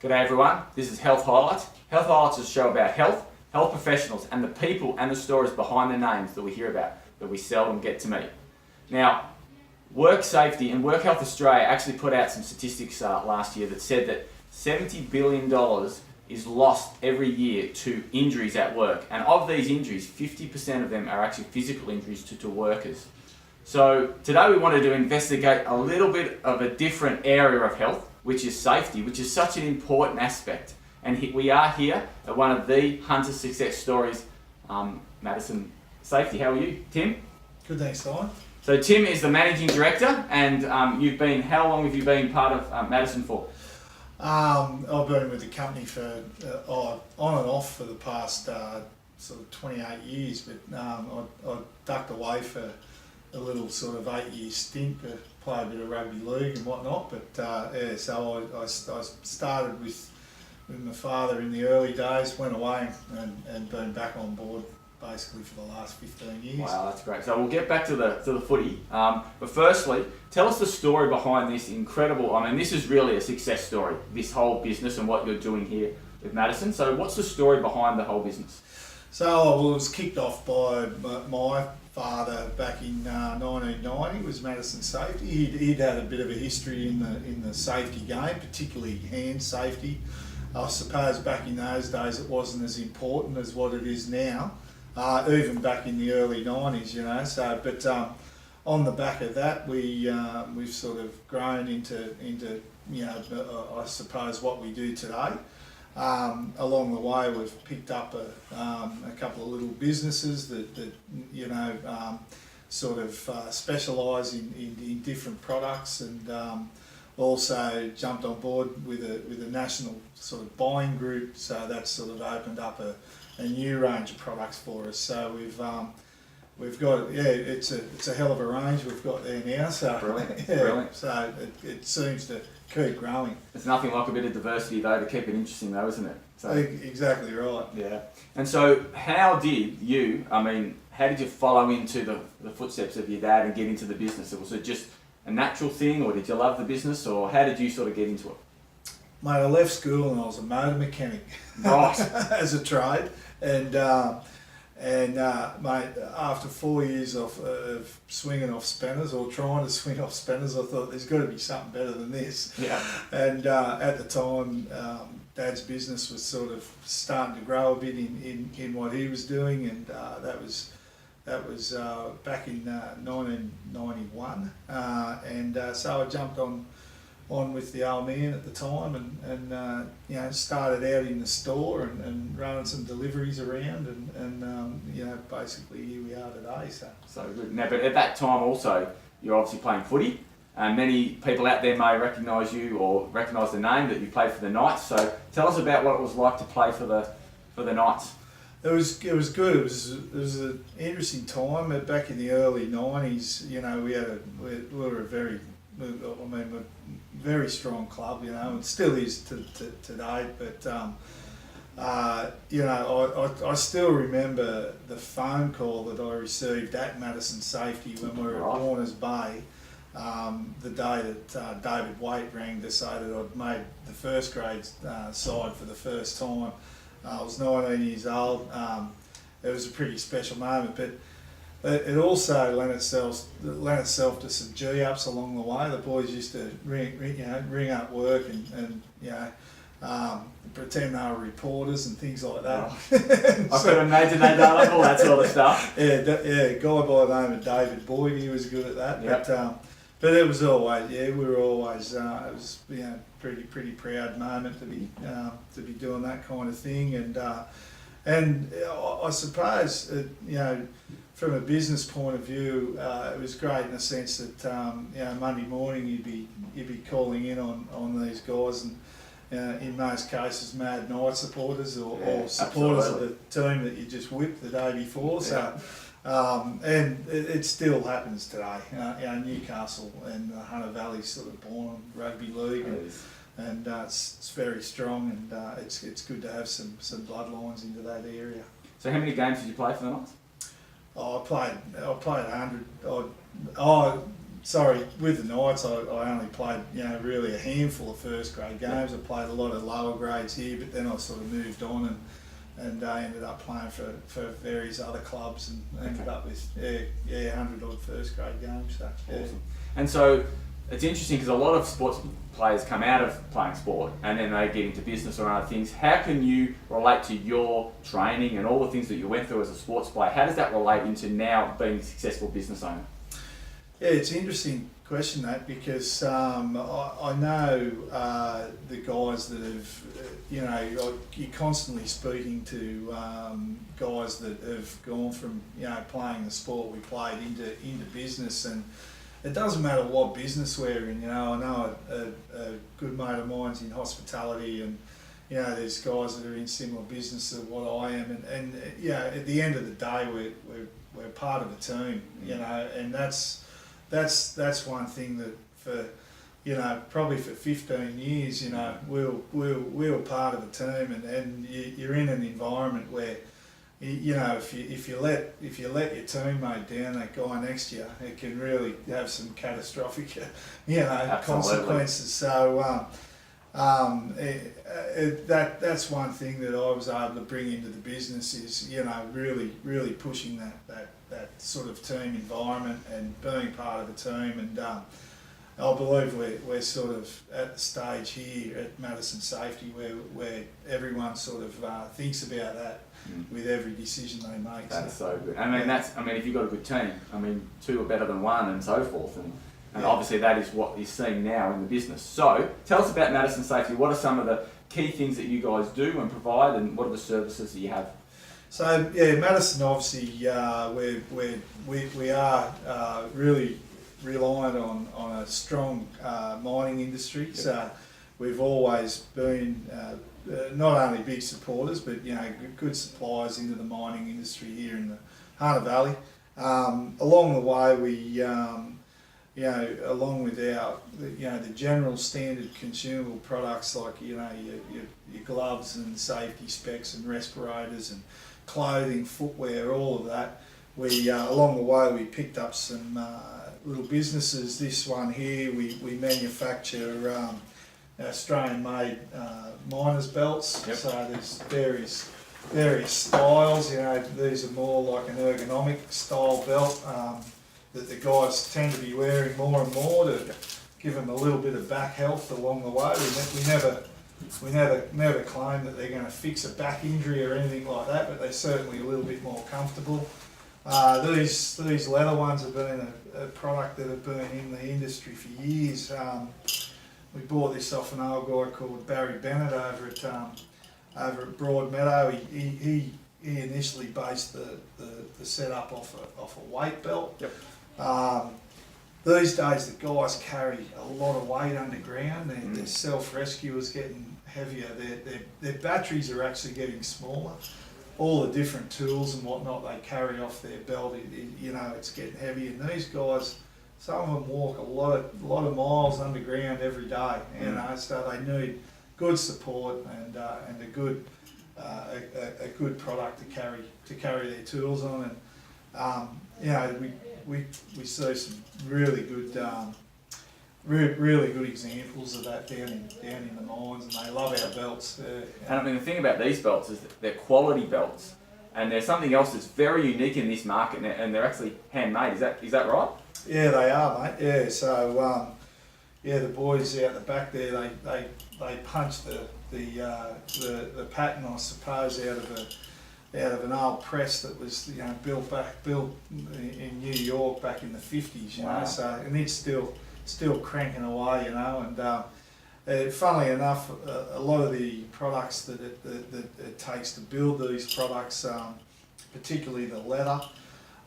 G'day everyone, this is Health Highlights. Health Highlights is a show about health, health professionals and the people and the stories behind the names that we hear about, that we seldom get to meet. Now, Work Safety and Work Health Australia actually put out some statistics last year that said that $70 billion is lost every year to injuries at work. And of these injuries, 50% of them are actually physical injuries to workers. So today we wanted to investigate a little bit of a different area of health, which is safety, which is such an important aspect. And we are here at one of the Hunter success stories, Maddison Safety. How are you, Tim? Good, thanks, Simon. So Tim is the managing director, and how long have you been part of Maddison for? I've been with the company for on and off for the past sort of 28 years, but I ducked away for a little sort of 8-year stint to play a bit of rugby league and whatnot. But so I started with my father in the early days, went away and been back on board basically for the last 15 years. Wow, that's great. So we'll get back to the footy. But firstly, tell us the story behind this incredible, this is really a success story, this whole business and what you're doing here with Maddison. So what's the story behind the whole business? So it was kicked off by my father back in 1990. It was Maddison Safety. He'd had a bit of a history in the safety game, particularly hand safety. I suppose back in those days it wasn't as important as what it is now. Even back in the early 90s, you know. So, but on the back of that, we've sort of grown into I suppose what we do today. Along the way, we've picked up a couple of little businesses that sort of specialise in different products, and also jumped on board with a national sort of buying group. So that's sort of opened up a new range of products for us. So we've got it's a hell of a range we've got there now. So Brilliant. yeah, Brilliant. So it seems to keep growing. It's nothing like a bit of diversity though to keep it interesting though, isn't it? So, exactly right. Yeah. And so how did you follow into the footsteps of your dad and get into the business? Was it just a natural thing, or did you love the business, or how did you sort of get into it? Mate, I left school and I was a motor mechanic, Right. as a trade, and mate, after 4 years of swinging off spinners, or trying to swing off spinners, I thought there's got to be something better than this. Yeah. And at the time, Dad's business was sort of starting to grow a bit in what he was doing, and that was back in 1991, and so I jumped on with the old man at the time, and started out in the store and running some deliveries around, and basically here we are today. So good. Now, but at that time also, you're obviously playing footy, and many people out there may recognise you or recognise the name that you played for the Knights. So tell us about what it was like to play for the Knights. It was good. It was an interesting time. Back in the early 90s, we were a very strong club, and still is today. But I still remember the phone call that I received at Maddison Safety when we were at Warners Bay, the day that David Waite rang to say that I'd made the first grade side for the first time. I was 19 years old. It was a pretty special moment, but it also lent itself to some G-ups along the way. The boys used to ring up work and pretend they were reporters and things like that. I could imagine they'd done all that sort of stuff. Yeah, a guy by the name of David Boyd, he was good at that. Yep. But it was always, we were always, it was pretty proud moment to be doing that kind of thing, and I suppose from a business point of view, it was great in the sense that Monday morning you'd be calling in on these guys, and in most cases Mad Knight supporters or supporters absolutely. of the team that you just whipped the day before. So. And it still happens today. Newcastle and the Hunter Valley sort of born on rugby league, and it's very strong, and it's good to have some bloodlines into that area. So how many games did you play for the Knights? I played 100. with the Knights, I only played, really a handful of first grade games. I played a lot of lower grades here, but then I sort of moved on and ended up playing for various other clubs and ended up with 100 odd first grade games. So, Awesome. And so it's interesting because a lot of sports players come out of playing sport and then they get into business or other things. How can you relate to your training and all the things that you went through as a sports player? How does that relate into now being a successful business owner? Yeah, it's an interesting question, that, because I know the guys that have, you're constantly speaking to guys that have gone from, playing the sport we played into business, and it doesn't matter what business we're in. I know a good mate of mine's in hospitality, and there's guys that are in similar business to what I am, and at the end of the day, we're part of a team, and that's one thing that for probably for 15 years, we were part of a team, and you're in an environment where if you let your teammate down, that guy next to you, it can really have some catastrophic consequences. So that's one thing that I was able to bring into the business is really pushing that sort of team environment and being part of a team, and I believe we're sort of at the stage here at Maddison Safety where everyone sort of thinks about that with every decision they make. That's so good. If you've got a good team, two are better than one and so forth, and obviously that is what is seen now in the business. So tell us about Maddison Safety. What are some of the key things that you guys do and provide, and what are the services that you have? So Maddison, obviously we are really reliant on a strong mining industry. Yep. So we've always been not only big supporters, but good suppliers into the mining industry here in the Hunter Valley. Along the way, we along with our the general standard consumable products like your gloves and safety specs and respirators and clothing, footwear, all of that. We along the way we picked up some little businesses. This one here, we manufacture Australian-made miners belts. Yep. So there's various styles. These are more like an ergonomic style belt that the guys tend to be wearing more and more to give them a little bit of back health along the way. We never claim that they're going to fix a back injury or anything like that, but they're certainly a little bit more comfortable. These leather ones have been a product that have been in the industry for years. We bought this off an old guy called Barry Bennett over at Broadmeadow. He initially based the setup off a weight belt. Yep. These days the guys carry a lot of weight underground. Their self-rescue is getting heavier. Their batteries are actually getting smaller. All the different tools and whatnot they carry off their belt, it's getting heavy. And these guys, some of them walk a lot of miles underground every day. So they need good support and a good product to carry their tools on. And we see some really good examples of that down in the mines, and they love our belts. And the thing about these belts is that they're quality belts, and there's something else that's very unique in this market, and they're actually handmade. Is that right? Yeah, they are, mate. Yeah, so the boys out the back there, they punch the pattern, I suppose, out of an old press that was built in New York back in the 50s. Wow. So, and it's still cranking away, and funnily enough, a lot of the products that it takes to build these products, particularly the leather,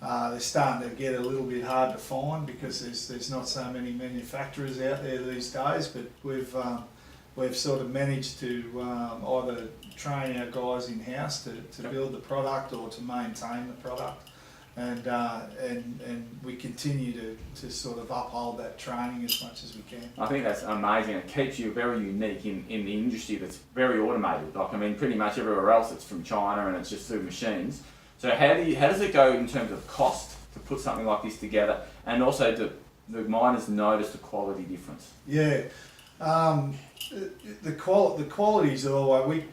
they're starting to get a little bit hard to find because there's not so many manufacturers out there these days. But we've sort of managed to either train our guys in house to build the product or to maintain the product. And we continue to sort of uphold that training as much as we can. I think that's amazing. It keeps you very unique in the industry that's very automated. Pretty much everywhere else it's from China and it's just through machines. So how does it go in terms of cost to put something like this together, and also the miners notice the quality difference? Yeah. The qualities are always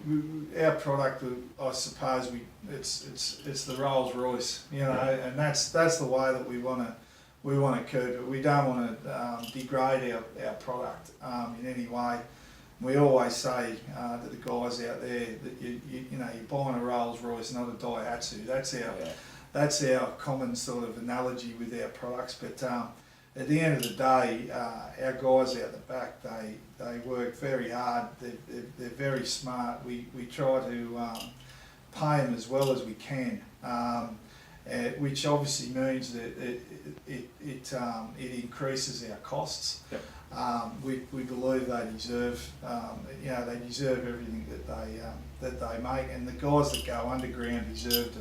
our product. I suppose it's the Rolls Royce, you know, and that's the way that we want to keep it. We don't want to degrade our product in any way. We always say to the guys out there that you know you're buying a Rolls Royce, not a Daihatsu. That's our common sort of analogy with our products. But at the end of the day, our guys out the back, they work very hard. They're very smart. We try to pay them as well as we can, which obviously means that it increases our costs. Yep. We believe they deserve, they deserve everything that they make, and the guys that go underground deserve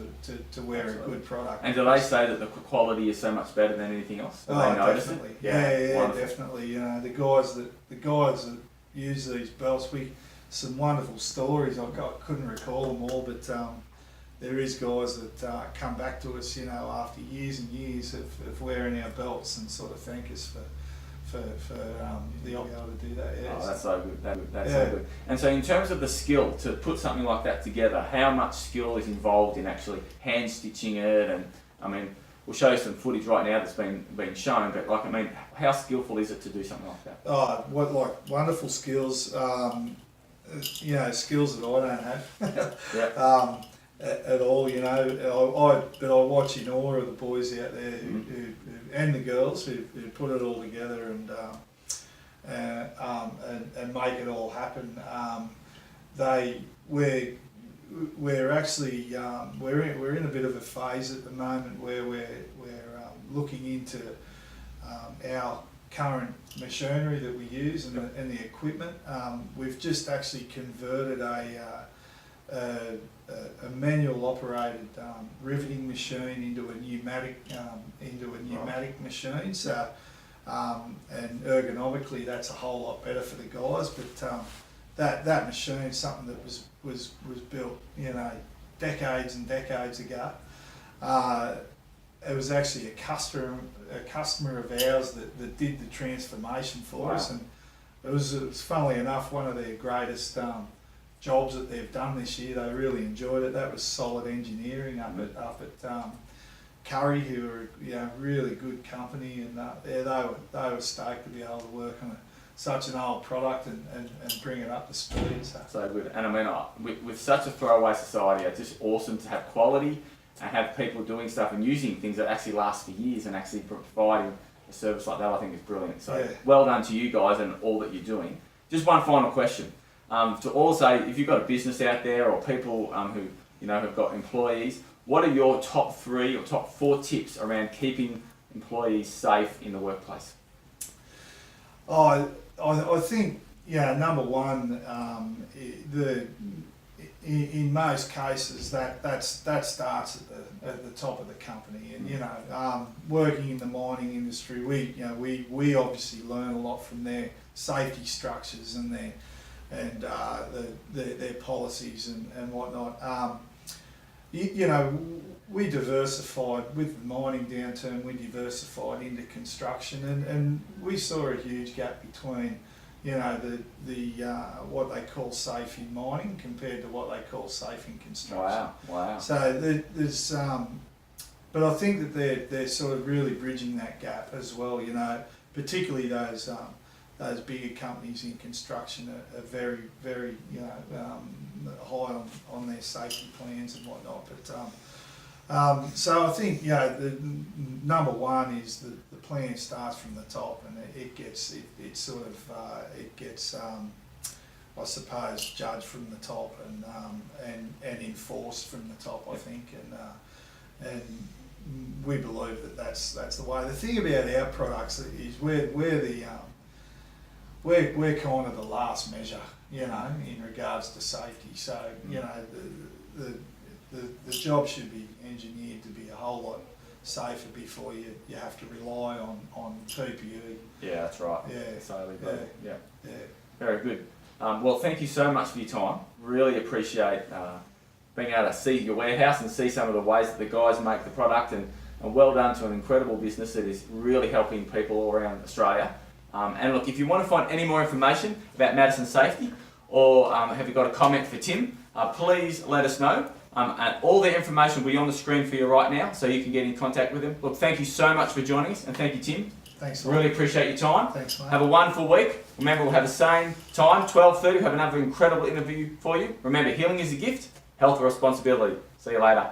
to wear a good product. And do they say that the quality is so much better than anything else? Do they notice definitely. it? Yeah, definitely. You know, the guys that use these belts, some wonderful stories. I couldn't recall them all, but there is guys that come back to us, you know, after years and years of wearing our belts and sort of thank us for being able to do that. Yeah. Oh, that's so good. That's so good. And so, in terms of the skill to put something like that together, how much skill is involved in actually hand stitching it? And I mean, we'll show you some footage right now that's been shown. But like, I mean, how skillful is it to do something like that? Oh, wonderful skills. Skills that I don't have. Yeah. At all, you know. I watch in awe of the boys out there who and the girls who put it all together and make it all happen. We're actually we're in a bit of a phase at the moment where we're looking into our current machinery that we use and the equipment. We've just actually converted a manual operated riveting machine into a pneumatic machine. So and ergonomically that's a whole lot better for the guys. But that machine's something that was built, you know, decades and decades ago. It was actually a customer of ours that did the transformation for us, and it was funnily enough one of their greatest jobs that they've done this year. They really enjoyed it. That was Solid Engineering up at Curry, who are really good company, and they were stoked to be able to work on such an old product and bring it up to speed. So good. And I mean, with such a throwaway society, it's just awesome to have quality and have people doing stuff and using things that actually last for years and actually providing a service like that. I think is brilliant. So well done to you guys and all that you're doing. Just one final question. To all say, if you've got a business out there or people who have got employees, what are your top 3 or top 4 tips around keeping employees safe in the workplace? I think number one, in most cases that starts at the top of the company, and working in the mining industry, we obviously learn a lot from their safety structures and their policies and whatnot. We diversified with the mining downturn. We diversified into construction, and we saw a huge gap between what they call safe in mining compared to what they call safe in construction. Wow. So there's but I think that they're sort of really bridging that gap as well. Particularly those bigger companies in construction are very, very high on their safety plans and whatnot. But so I think the number one is the plan starts from the top, and it gets I suppose judged from the top and enforced from the top. I think and we believe that that's the way. The thing about our products is we're kind of the last measure, in regards to safety. So, the job should be engineered to be a whole lot safer before you have to rely on PPE. Yeah, that's right. Yeah. Very good. Well, thank you so much for your time. Really appreciate being able to see your warehouse and see some of the ways that the guys make the product and and well done to an incredible business that is really helping people all around Australia. And look, if you want to find any more information about Maddison Safety, or have you got a comment for Tim, please let us know. And all the information will be on the screen for you right now, so you can get in contact with him. Look, thank you so much for joining us, and thank you, Tim. Thanks, mate. Really appreciate your time. Thanks, mate. Have a wonderful week. Remember, we'll have the same time, 12:30. We'll have another incredible interview for you. Remember, healing is a gift, health a responsibility. See you later.